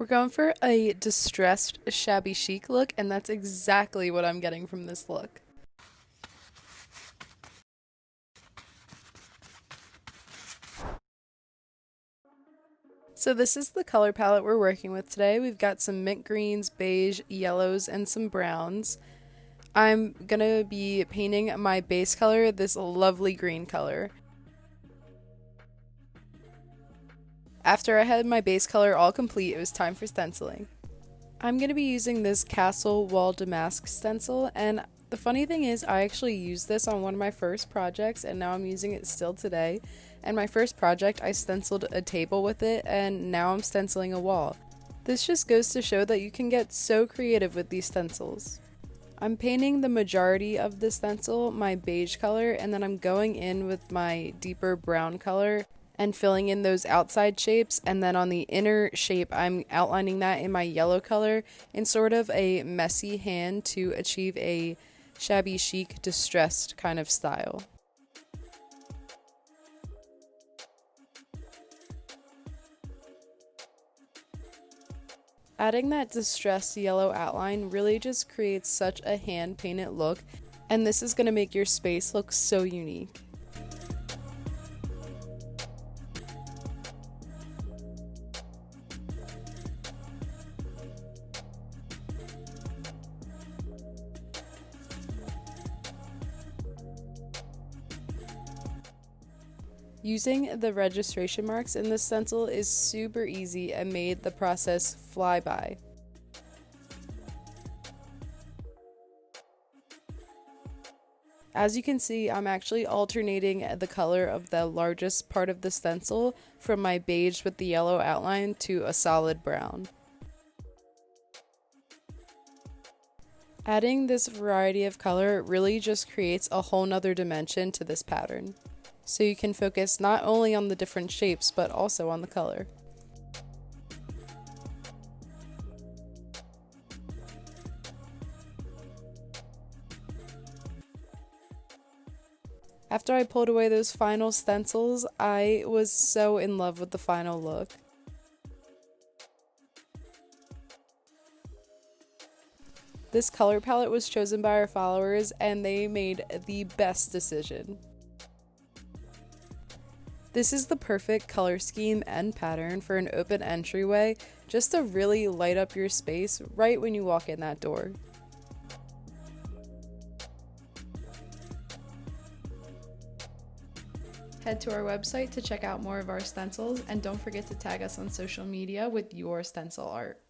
going for a distressed, shabby chic look, and that's exactly what I'm getting from this look. So this is the color palette we're working with today. We've got some mint greens, beige, yellows, and some browns. I'm gonna be painting my base color this lovely green color. After I had my base color all complete, it was time for stenciling. I'm going to be using this Castle Wall Damask stencil, and the funny thing is I actually used this on one of my first projects and now I'm using it still today. And my first project I stenciled a table with it, and now I'm stenciling a wall. This just goes to show that you can get so creative with these stencils. I'm painting the majority of the stencil my beige color, and then I'm going in with my deeper brown color and filling in those outside shapes, and then on the inner shape I'm outlining that in my yellow color in sort of a messy hand to achieve a shabby chic distressed kind of style. Adding that distressed yellow outline really just creates such a hand painted look, and this is going to make your space look so unique. Using the registration marks in this stencil is super easy and made the process fly by. As you can see, I'm actually alternating the color of the largest part of the stencil from my beige with the yellow outline to a solid brown. Adding this variety of color really just creates a whole nother dimension to this pattern, so you can focus not only on the different shapes but also on the color. After I pulled away those final stencils, I was so in love with the final look. This color palette was chosen by our followers and they made the best decision. This is the perfect color scheme and pattern for an open entryway, just to really light up your space right when you walk in that door. Head to our website to check out more of our stencils, and don't forget to tag us on social media with your stencil art.